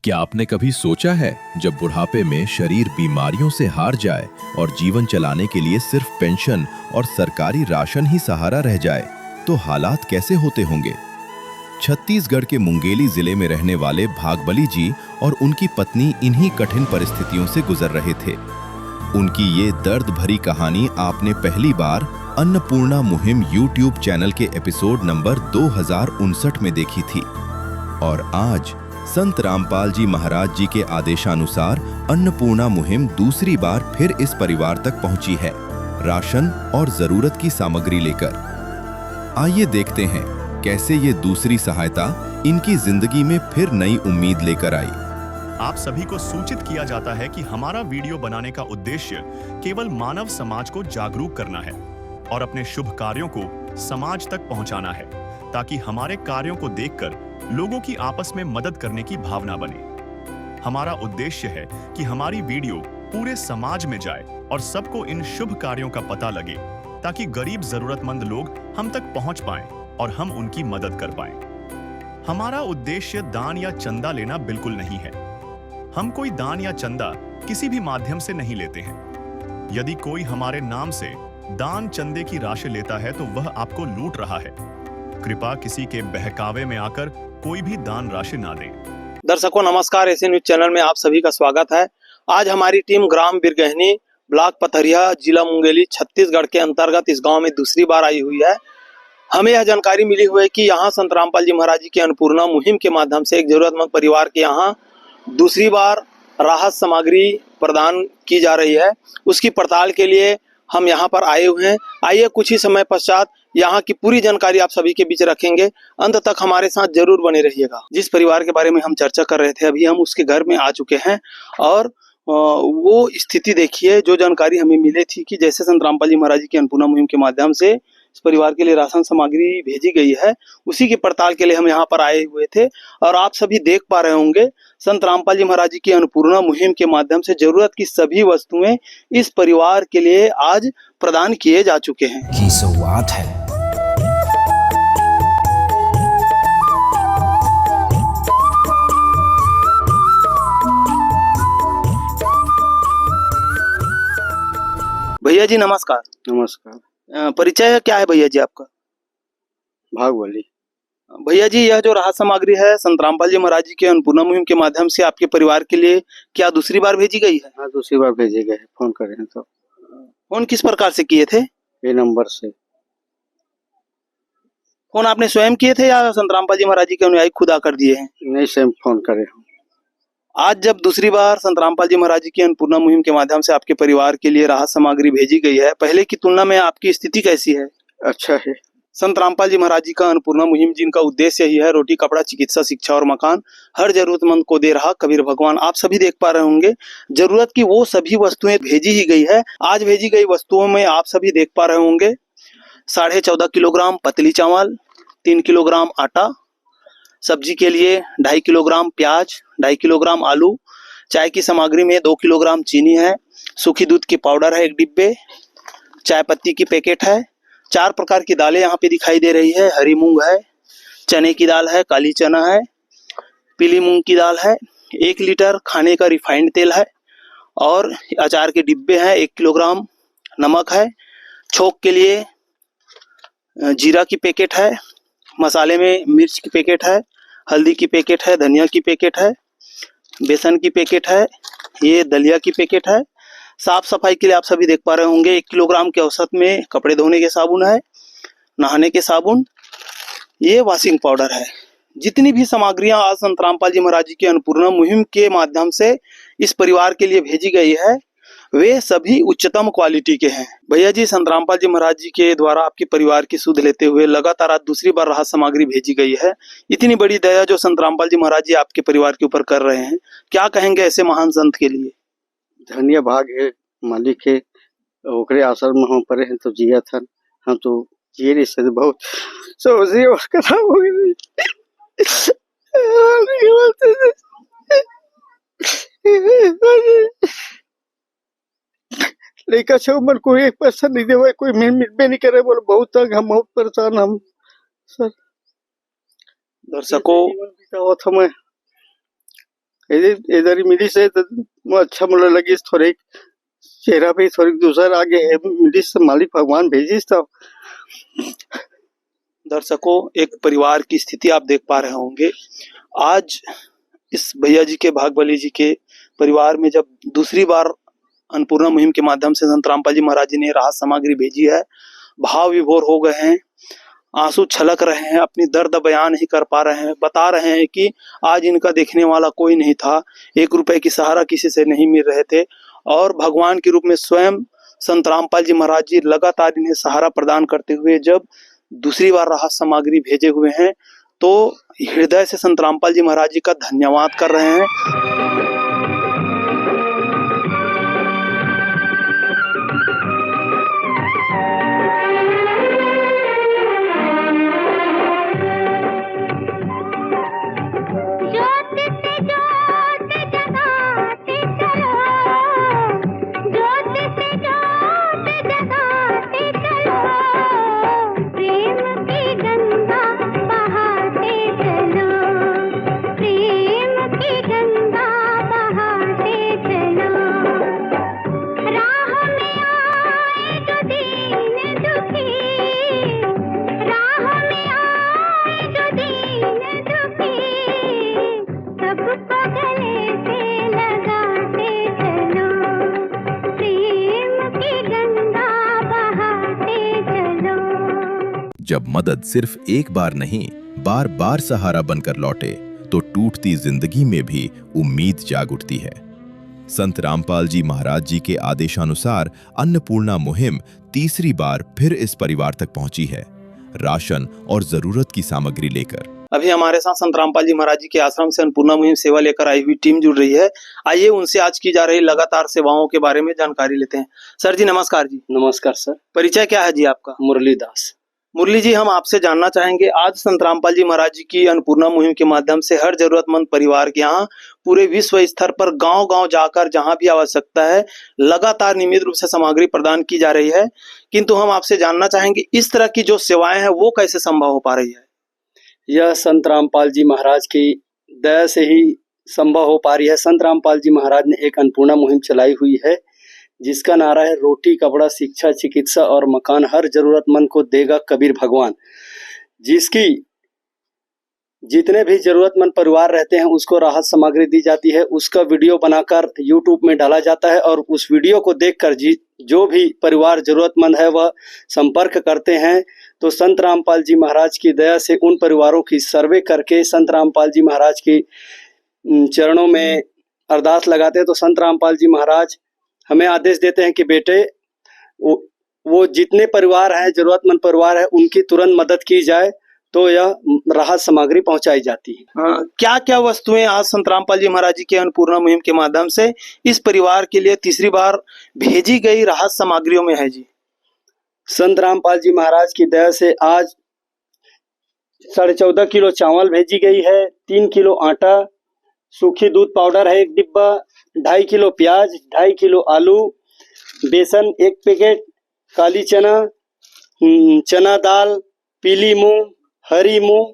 क्या आपने कभी सोचा है जब बुढ़ापे में शरीर बीमारियों से हार जाए और जीवन चलाने के लिए सिर्फ पेंशन और सरकारी राशन ही सहारा रह जाए तो हालात कैसे होते होंगे। छत्तीसगढ़ के मुंगेली जिले में रहने वाले भागबली जी और उनकी पत्नी इन्हीं कठिन परिस्थितियों से गुजर रहे थे। उनकी ये दर्द भरी कहानी आपने पहली बार अन्नपूर्णा मुहिम यूट्यूब चैनल के एपिसोड नंबर 2059 में देखी थी और आज संत रामपाल जी महाराज जी के आदेशानुसार अन्नपूर्णा मुहिम दूसरी बार फिर इस परिवार तक पहुंची है, राशन और जरूरत की सामग्री लेकर। आइए देखते हैं कैसे ये दूसरी सहायता इनकी जिंदगी में फिर नई उम्मीद लेकर आई। आप सभी को सूचित किया जाता है कि हमारा वीडियो बनाने का उद्देश्य केवल मानव समाज को जागरूक करना है और अपने शुभ कार्यों को समाज तक पहुंचाना है, ताकि हमारे कार्यों को देखकर लोगों की आपस में मदद करने की भावना बने। हमारा उद्देश्य है कि हमारी वीडियो पूरे समाज में जाए और सबको इन शुभ कार्यों का पता लगे, ताकि गरीब जरूरतमंद लोग हम तक पहुंच पाएं और हम उनकी मदद कर पाएं। हमारा उद्देश्य दान या चंदा लेना बिल्कुल नहीं है। हम कोई दान या चंदा किसी भी माध्यम से नहीं लेते हैं। यदि कोई हमारे नाम से दान चंदे की राशि लेता है तो वह आपको लूट रहा है। कृपया किसी के बहकावे में आकर कोई भी दान राशि ना दे। दर्शकों नमस्कार, एसी न्यूज चैनल में आप सभी का स्वागत है। आज हमारी टीम ग्राम बिरगहनी, ब्लॉक पथरिया, जिला मुंगेली, छत्तीसगढ़ के अंतर्गत इस गांव में दूसरी बार आई हुई है। हमें यह जानकारी मिली हुई है कि यहाँ संत रामपाल जी महाराज जी की अन्नपूर्णा मुहिम के माध्यम से एक जरूरतमंद परिवार के यहाँ दूसरी बार राहत सामग्री प्रदान की जा रही है। उसकी पड़ताल के लिए हम यहाँ पर आए हुए हैं। आइए कुछ ही समय पश्चात यहाँ की पूरी जानकारी आप सभी के बीच रखेंगे। अंत तक हमारे साथ जरूर बने रहिएगा। जिस परिवार के बारे में हम चर्चा कर रहे थे, अभी हम उसके घर में आ चुके हैं और वो स्थिति देखिए। जो जानकारी हमें मिली थी कि जैसे संत रामपाल जी महाराज जी की अन्नपूर्णा मुहिम के माध्यम से इस परिवार के लिए राशन सामग्री भेजी गई है, उसी की पड़ताल के लिए हम यहाँ पर आए हुए थे। और आप सभी देख पा रहे होंगे संत रामपाल जी महाराज जी की अन्नपूर्णा मुहिम के माध्यम से जरूरत की सभी वस्तुएं इस परिवार के लिए आज प्रदान किए जा चुके हैं। की शुरुआत है। भैया जी नमस्कार। नमस्कार। परिचय क्या है भैया जी आपका? भागवली। भैया जी, यह जो राहत सामग्री है संत रामपाल जी महाराज जी के अन्नपूर्णा मुहिम के माध्यम से आपके परिवार के लिए क्या दूसरी बार भेजी गई है? हाँ, दूसरी बार भेजे गए। फोन करे हैं तो फोन किस प्रकार से किए थे? ये नंबर से। फोन आपने स्वयं किए थे या संत रामपाल जी महाराज जी के अनुयायी खुद आकर दिए हैं? नहीं, सेम फोन करे हम। आज जब दूसरी बार संत रामपाल जी महाराज जी की अन्नपूर्णा मुहिम के माध्यम से आपके परिवार के लिए राहत सामग्री भेजी गई है, पहले की तुलना में आपकी स्थिति कैसी है? अच्छा है। संत रामपाल जी महाराज जी का अन्नपूर्णा मुहिम जिनका उद्देश्य ही है रोटी, कपड़ा, चिकित्सा, शिक्षा और मकान हर जरूरतमंद को दे रहा कबीर भगवान। आप सभी देख पा रहे होंगे जरूरत की वो सभी वस्तुएं भेजी ही गई है। आज भेजी गई वस्तुओं में आप सभी देख पा रहे होंगे 14.5 किलोग्राम पतली चावल, 3 किलोग्राम आटा, सब्जी के लिए 2.5 किलोग्राम प्याज, 2.5 किलोग्राम आलू, चाय की सामग्री में 2 किलोग्राम चीनी है, सूखी दूध की पाउडर है 1 डिब्बे, चाय पत्ती की पैकेट है, 4 प्रकार की दालें यहाँ पे दिखाई दे रही है। हरी मूंग है, चने की दाल है, काली चना है, पीली मूंग की दाल है, 1 लीटर खाने का रिफाइंड तेल है और अचार के डिब्बे हैं, 1 किलोग्राम नमक है, छोंक के लिए जीरा की पैकेट है, मसाले में मिर्च की पैकेट है, हल्दी की पैकेट है, धनिया की पैकेट है, बेसन की पैकेट है, ये दलिया की पैकेट है। साफ सफाई के लिए आप सभी देख पा रहे होंगे 1 किलोग्राम के औसत में कपड़े धोने के साबुन है, नहाने के साबुन, ये वॉशिंग पाउडर है। जितनी भी सामग्रियां आज संत रामपाल जी महाराज जी की अन्नपूर्णा मुहिम के माध्यम से इस परिवार के लिए भेजी गई है, वे सभी उच्चतम क्वालिटी के हैं। भैया जी, संत रामपाल जी महाराज जी के द्वारा आपके परिवार की सुध लेते हुए लगातार आज दूसरी बार राहत सामग्री भेजी गई है। इतनी बड़ी दया जो संत रामपाल जी महाराज जी आपके परिवार के ऊपर कर रहे हैं, क्या कहेंगे ऐसे महान संत के लिए? धन्य भाग है मालिक है, ओकरे आश्रम में हम परे हैं तो जिया था। हम तो जिए नहीं सकते, बहुत सोचे और खराब हो गई। लड़का से उम्र कोई 1 पैसा नहीं दे, कोई मिलबे नहीं करे। बोले बहुत तंग, हम बहुत परेशान हम सर। दर्शकों जीवन बितावत हमें इधर ही मिली से तो अच्छा मुझे लगी, थोड़ी चेहरा पे थोड़ी दूसरा आगे मिली से मालिक भगवान भेजी था। दर्शकों, एक परिवार की स्थिति आप देख पा रहे होंगे। आज इस भैया जी के, भागबली जी के परिवार में जब दूसरी बार अन्नपूर्णा मुहिम के माध्यम से संत रामपाल जी महाराज जी ने राहत सामग्री भेजी है, भाव विभोर हो गए हैं, आंसू छलक रहे हैं, अपनी दर्द बयान नहीं कर पा रहे हैं, बता रहे हैं कि आज इनका देखने वाला कोई नहीं था, 1 रुपए की सहारा किसी से नहीं मिल रहे थे, और भगवान के रूप में स्वयं संत रामपाल जी महाराज जी लगातार इन्हें सहारा प्रदान करते हुए जब दूसरी बार राहत सामग्री भेजे हुए हैं, तो हृदय से संत रामपाल जी महाराज जी का धन्यवाद कर रहे हैं। जब मदद सिर्फ एक बार नहीं, बार बार सहारा बनकर लौटे, तो टूटती जिंदगी में भी उम्मीद जाग उठती है। संत रामपाल जी महाराज जी के आदेशानुसार अन्नपूर्णा मुहिम तीसरी बार फिर इस परिवार तक पहुंची है, राशन और जरूरत की सामग्री लेकर। अभी हमारे साथ संत रामपाल जी महाराज जी के आश्रम से अन्नपूर्णा मुहिम सेवा लेकर आई हुई टीम जुड़ रही है। आइए उनसे आज की जा रही लगातार सेवाओं के बारे में जानकारी लेते हैं। सर जी नमस्कार जी। नमस्कार सर। परिचय क्या है जी आपका? मुरलीदास। मुरली जी, हम आपसे जानना चाहेंगे, आज संत रामपाल जी महाराज जी की अन्नपूर्णा मुहिम के माध्यम से हर जरूरतमंद परिवार के यहाँ पूरे विश्व स्तर पर गांव-गांव जाकर जहां भी आवश्यकता है लगातार नियमित रूप से सामग्री प्रदान की जा रही है, किंतु हम आपसे जानना चाहेंगे इस तरह की जो सेवाएं हैं वो कैसे संभव हो पा रही है? यह संत रामपाल जी महाराज की दया से ही संभव हो पा रही है। संत रामपाल जी महाराज ने एक अन्नपूर्णा मुहिम चलाई हुई है जिसका नारा है रोटी कपड़ा शिक्षा चिकित्सा और मकान हर जरूरतमंद को देगा कबीर भगवान। जिसकी जितने भी जरूरतमंद परिवार रहते हैं उसको राहत सामग्री दी जाती है, उसका वीडियो बनाकर यूट्यूब में डाला जाता है और उस वीडियो को देखकर जो भी परिवार जरूरतमंद है वह संपर्क करते हैं। तो संत रामपाल जी महाराज की दया से उन परिवारों की सर्वे करके संत रामपाल जी महाराज के चरणों में अरदास लगाते हैं। तो संत रामपाल जी महाराज हमें आदेश देते हैं कि बेटे वो जितने परिवार हैं, जरूरतमंद परिवार है, उनकी तुरंत मदद की जाए, तो यह राहत सामग्री पहुंचाई जाती है। क्या क्या वस्तुएं आज संत रामपाल जी महाराज जी के अन्नपूर्णा मुहिम के माध्यम से इस परिवार के लिए तीसरी बार भेजी गई राहत सामग्रियों में है जी? संत रामपाल जी महाराज की दया से आज 14.5 किलो चावल भेजी गई है, 3 किलो आटा, सूखी दूध पाउडर है 1 डिब्बा, 2.5 किलो प्याज, 2.5 किलो आलू, बेसन 1 पैकेट, काली चना, चना दाल, पीली मूंग, हरी मूंग,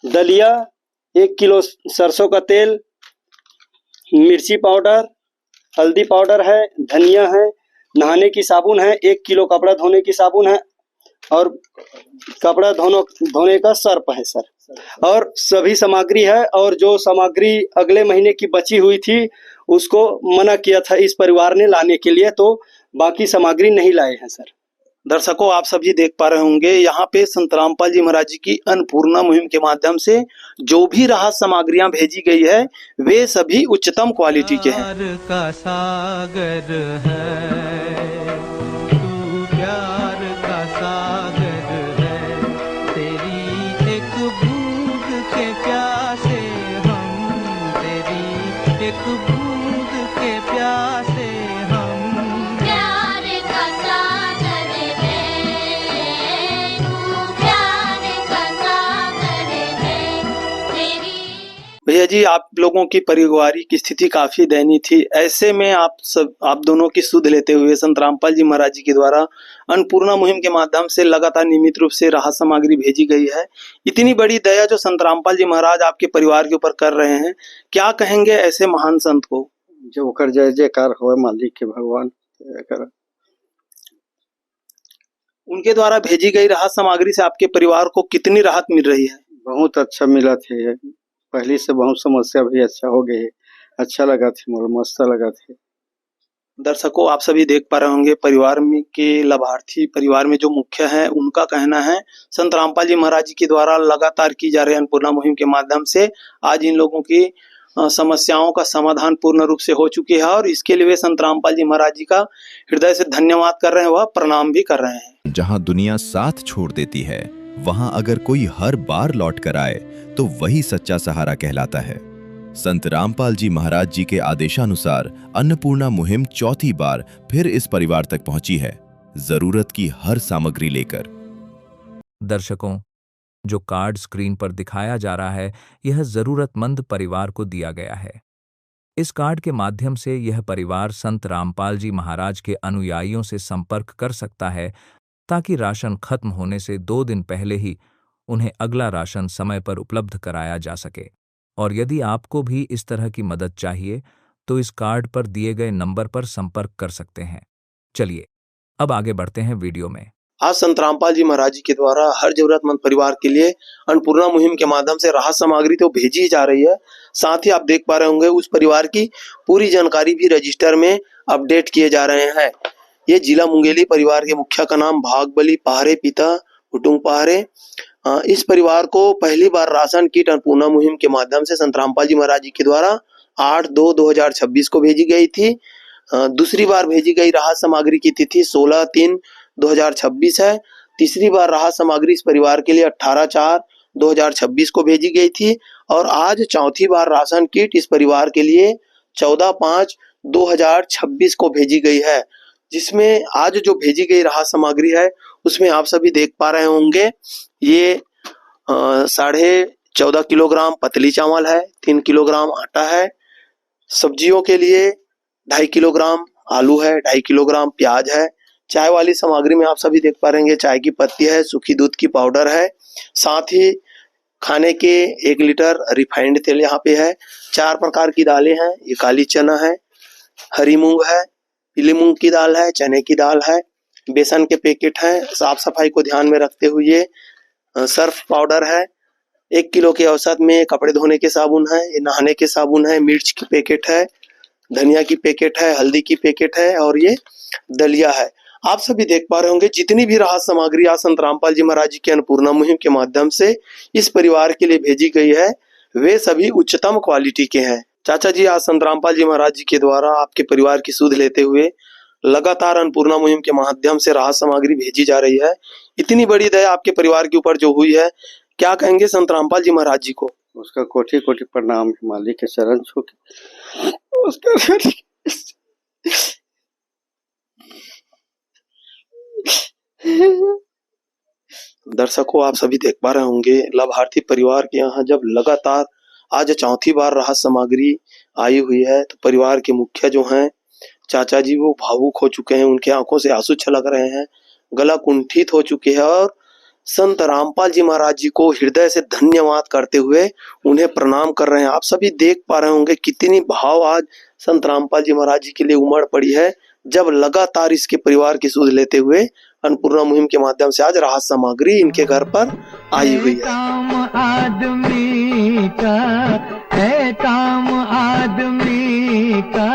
दलिया, 1 किलो सरसों का तेल, मिर्ची पाउडर, हल्दी पाउडर है, धनिया है, नहाने की साबुन है, 1 किलो कपड़ा धोने की साबुन है और कपड़ा धोने का सर्फ है सर, और सभी सामग्री है। और जो सामग्री अगले महीने की बची हुई थी उसको मना किया था इस परिवार ने लाने के लिए, तो बाकी सामग्री नहीं लाए हैं सर। दर्शकों, आप सभी देख पा रहे होंगे यहाँ पे संत रामपाल जी महाराज जी की अन्नपूर्णा मुहिम के माध्यम से जो भी राहत सामग्रियां भेजी गई है वे सभी उच्चतम क्वालिटी के हैं। प्यार का सागर है, तू प्यार का सागर है, तेरी एक बूंद के प्यासे हम, तेरी एक बूंद के प्यासे हम। प्यार का सागर है, तू प्यार का सागर है, तेरी। भैया जी, आप लोगों की पारिवारिक स्थिति काफी दयनीय थी, ऐसे में आप दोनों की सुध लेते हुए संत रामपाल जी महाराज जी के द्वारा अन्नपूर्णा मुहिम के माध्यम से लगातार नियमित रूप से राहत सामग्री भेजी गई है। इतनी बड़ी दया जो संत रामपाल जी महाराज आपके परिवार के ऊपर कर रहे हैं, क्या कहेंगे ऐसे महान संत को? जो ओकर जय जयकार होए मालिक के भगवान कर। उनके द्वारा भेजी गई राहत सामग्री से आपके परिवार को कितनी राहत मिल रही है? बहुत अच्छा मिला थे, पहले से बहुत समस्या भी अच्छा हो गई, अच्छा लगा थे, मोर मस्त लगा थे। दर्शकों, आप सभी देख पा रहे होंगे परिवार में के लाभार्थी, परिवार में जो मुख्य हैं, उनका कहना है संत रामपाल जी महाराज जी के द्वारा लगातार की जा रही अन्नपूर्णा मुहिम के माध्यम से आज इन लोगों की समस्याओं का समाधान पूर्ण रूप से हो चुकी है और इसके लिए वे संत रामपाल जी महाराज जी का हृदय से धन्यवाद कर रहे हैं, वह प्रणाम भी कर रहे हैं। जहां दुनिया साथ छोड़ देती है, वहां अगर कोई हर बार लौट कर आए तो वही सच्चा सहारा कहलाता है। संत रामपाल जी महाराज जी के आदेशानुसार अन्नपूर्णा मुहिम चौथी बार फिर इस परिवार तक पहुंची है, जरूरत की हर सामग्री लेकर। दर्शकों, जो कार्ड स्क्रीन पर दिखाया जा रहा है, यह जरूरतमंद परिवार को दिया गया है। इस कार्ड के माध्यम से यह परिवार संत रामपाल जी महाराज के अनुयायियों से संपर्क कर सकता है ताकि राशन खत्म होने से 2 दिन पहले ही उन्हें अगला राशन समय पर उपलब्ध कराया जा सके। और यदि आपको भी इस तरह की मदद चाहिए तो इस कार्ड पर दिए गए नंबर पर संपर्क कर सकते हैं। चलिए अब आगे बढ़ते हैं वीडियो में। आज संत रामपाल जी महाराज जी के द्वारा हर जरूरतमंद परिवार के लिए अन्नपूर्णा मुहिम के माध्यम से राहत सामग्री तो भेजी ही जा रही है, साथ ही आप देख पा रहे होंगे उस परिवार की पूरी जानकारी भी रजिस्टर में अपडेट किए जा रहे हैं। ये जिला मुंगेली परिवार के मुखिया का नाम भागबली पहारे पिता हुटुंग पहारे। इस परिवार को पहली बार राशन किट अन्नपूर्णा मुहिम के माध्यम से संत रामपाल जी महाराज जी के द्वारा 8/2/2026 को भेजी गई थी। दूसरी बार भेजी गई राहत सामग्री की तिथि 16/3/2026 है। तीसरी बार राहत सामग्री इस परिवार के लिए 18/4/2026 को भेजी गई थी और आज चौथी बार राशन किट इस परिवार के लिए 14/5/2026 को भेजी गई है। जिसमें आज जो भेजी गई राहत सामग्री है उसमें आप सभी देख पा रहे होंगे ये 14.5 किलोग्राम पतली चावल है, 3 किलोग्राम आटा है, सब्जियों के लिए 2.5 किलोग्राम आलू है, 2.5 किलोग्राम प्याज है। चाय वाली सामग्री में आप सभी देख पा रहे हैं चाय की पत्ती है, सूखी दूध की पाउडर है, साथ ही खाने के 1 लीटर रिफाइंड तेल यहाँ पे है। 4 प्रकार की दालें हैं, ये काली चना है, हरी मूंग है, पीली मूंग की दाल है, चने की दाल है, बेसन के पैकेट हैं। साफ सफाई को ध्यान में रखते हुए सर्फ पाउडर है, 1 किलो के औसत में कपड़े धोने के साबुन है, ये नहाने के साबुन है, मिर्च की पैकेट है, धनिया की पैकेट है, हल्दी की पैकेट है और ये दलिया है। आप सभी देख पा रहे होंगे जितनी भी राहत सामग्री आज संत रामपाल जी महाराज जी की अन्नपूर्णा मुहिम के माध्यम से इस परिवार के लिए भेजी गई है, वे सभी उच्चतम क्वालिटी के हैं। चाचा जी, आज संत रामपाल जी महाराज जी के द्वारा आपके परिवार की सुध लेते हुए लगातार अन्नपूर्णा मुहिम के माध्यम से राहत सामग्री भेजी जा रही है। इतनी बड़ी दया आपके परिवार के ऊपर जो हुई है, क्या कहेंगे संत रामपाल जी महाराज जी को? उसका कोटि कोटि प्रणाम, मालिक के चरण छू के उसका दर्शकों, आप सभी देख पा रहे होंगे लाभार्थी परिवार के यहाँ जब लगातार आज चौथी बार राहत सामग्री आई हुई है तो परिवार के मुखिया जो हैं चाचा जी वो भावुक हो चुके हैं, उनके आंखों से आंसू छलक रहे हैं, गला कुंठित हो चुके हैं और संत रामपाल जी महाराज जी को हृदय से धन्यवाद करते हुए उन्हें प्रणाम कर रहे हैं। आप सभी देख पा रहे होंगे कितनी भाव आज संत रामपाल जी महाराज जी के लिए उमड़ पड़ी है जब लगातार इसके परिवार की सुध लेते हुए अन्नपूर्णा मुहिम के माध्यम से आज राहत सामग्री इनके घर पर आई हुई है। काम आदमी का है, काम आदमी का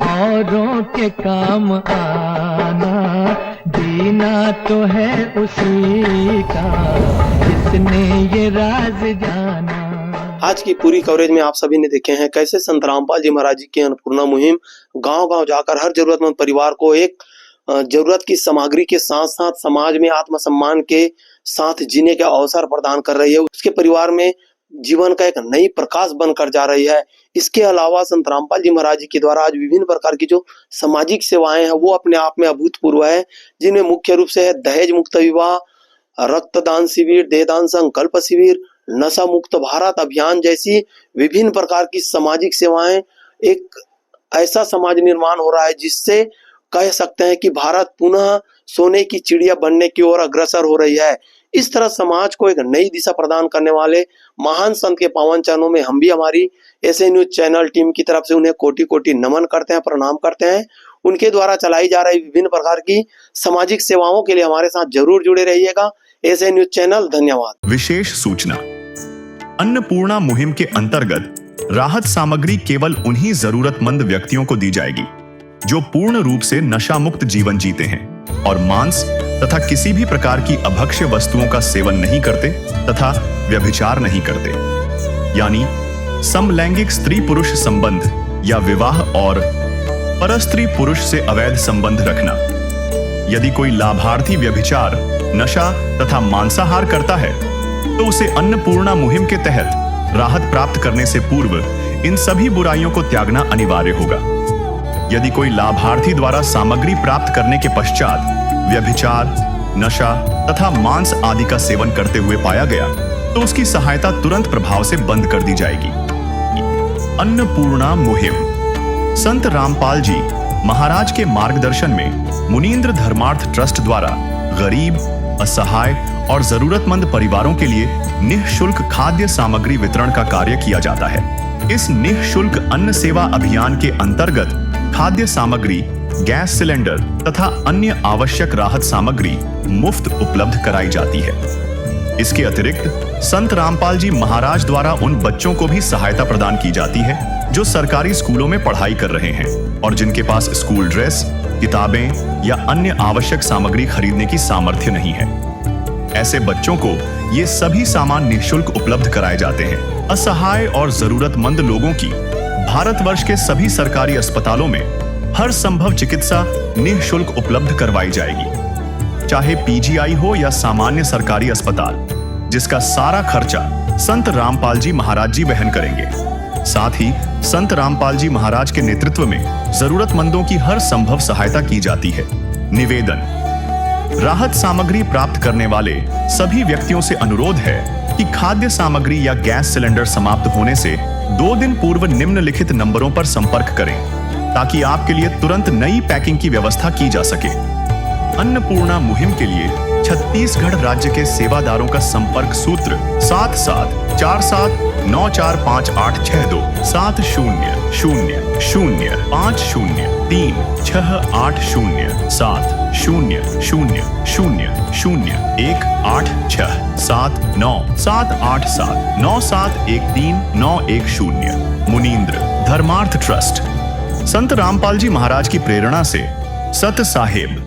औरों के काम आना, जीना तो है उसी का जिसने ये राज जाना। आज की पूरी कवरेज में आप सभी ने देखे हैं कैसे संत रामपाल जी महाराज जी की अन्नपूर्णा मुहिम गांव-गांव जाकर हर जरूरतमंद परिवार को एक जरूरत की सामग्री के साथ साथ समाज में आत्मसम्मान के साथ जीने का अवसर प्रदान कर रही है। उसके परिवार में जीवन का एक नई प्रकाश बनकर जा रही है। इसके अलावा संत रामपाल जी महाराज जी के द्वारा आज विभिन्न प्रकार की जो सामाजिक सेवाएं हैं वो अपने आप में अभूतपूर्व है, जिनमें मुख्य रूप से है दहेज मुक्त विवाह, रक्तदान शिविर, देहदान संकल्प शिविर, नशा मुक्त भारत अभियान जैसी विभिन्न प्रकार की सामाजिक सेवाएं। एक ऐसा समाज निर्माण हो रहा है जिससे कह सकते हैं कि भारत पुनः सोने की चिड़िया बनने की ओर अग्रसर हो रही है। इस तरह समाज को एक नई दिशा प्रदान करने वाले महान संत के पावन चरणों में हम भी हमारी एसए न्यूज चैनल टीम की तरफ से उन्हें कोटि कोटि नमन करते हैं, प्रणाम करते हैं। उनके द्वारा चलाई जा रही विभिन्न प्रकार की सामाजिक सेवाओं के लिए हमारे साथ जरूर जुड़े रहिएगा। एसए न्यूज चैनल, धन्यवाद। विशेष सूचना, अन्नपूर्णा मुहिम के अंतर्गत राहत सामग्री केवल उन्हीं जरूरतमंद व्यक्तियों को दी जाएगी जो पूर्ण रूप से नशा मुक्त जीवन जीते हैं और मांस तथा किसी भी प्रकार की अभक्ष्य वस्तुओं का सेवन नहीं करते तथा व्यभिचार नहीं करते, यानी समलैंगिक स्त्री पुरुष संबंध या विवाह और परस्त्री पुरुष से अवैध संबंध रखना। यदि कोई लाभार्थी व्यभिचार, नशा तथा मांसाहार करता है तो उसे अन्नपूर्णा मुहिम के तहत राहत प्राप्त करने से पूर्व इन सभी बुराइयों को त्यागना अनिवार्य होगा। यदि कोई लाभार्थी द्वारा सामग्री प्राप्त करने के पश्चात व्यभिचार, नशा तथा मांस आदि का सेवन करते हुए पाया गया तो उसकी सहायता तुरंत प्रभाव से बंद कर दी जाएगी। अन्नपूर्णा मुहिम संत रामपाल जी महाराज के मार्गदर्शन में मुनींद्र धर्मार्थ ट्रस्ट द्वारा गरीब, असहाय और जरूरतमंद परिवारों के लिए निःशुल्क खाद्य सामग्री वितरण का कार्य किया जाता है। इस निःशुल्क अन्न सेवा अभियान के अंतर्गत खाद्य सामग्री, गैस सिलेंडर तथा अन्य आवश्यक राहत सामग्री मुफ्त उपलब्ध कराई जाती है। इसके अतिरिक्त संत रामपाल जी महाराज द्वारा उन बच्चों को भी सहायता प्रदान की जाती है जो सरकारी स्कूलों में पढ़ाई कर रहे हैं और जिनके पास स्कूल ड्रेस, किताबें या अन्य आवश्यक सामग्री खरीदने की सामर्थ्य नहीं है। ऐसे बच्चों को ये सभी सामान निःशुल्क उपलब्ध कराए जाते हैं। असहाय और जरूरतमंद लोगों की भारतवर्ष के सभी सरकारी अस्पतालों में हर संभव चिकित्सा निःशुल्क उपलब्ध करवाई जाएगी, चाहे पीजीआई हो या सामान्य सरकारी अस्पताल, जिसका सारा खर्चा संत रामपाल जी महाराज जी वहन करेंगे। साथ ही संत रामपाल जी महाराज के नेतृत्व में जरूरतमंदों की हर संभव सहायता की जाती है। निवेदन, राहत सामग्री प्राप्त करने वाले सभी व्यक्तियों से अनुरोध है कि खाद्य सामग्री या गैस सिलेंडर समाप्त होने से 2 दिन पूर्व निम्नलिखित नंबरों पर संपर्क करें ताकि आपके लिए तुरंत नई पैकिंग की व्यवस्था की जा सके। अन्नपूर्णा मुहिम के लिए छत्तीसगढ़ राज्य के सेवादारों का संपर्क सूत्र 7747945862 7008679787 मुनींद्र धर्मार्थ ट्रस्ट। संत रामपाल जी महाराज की प्रेरणा से सत साहेब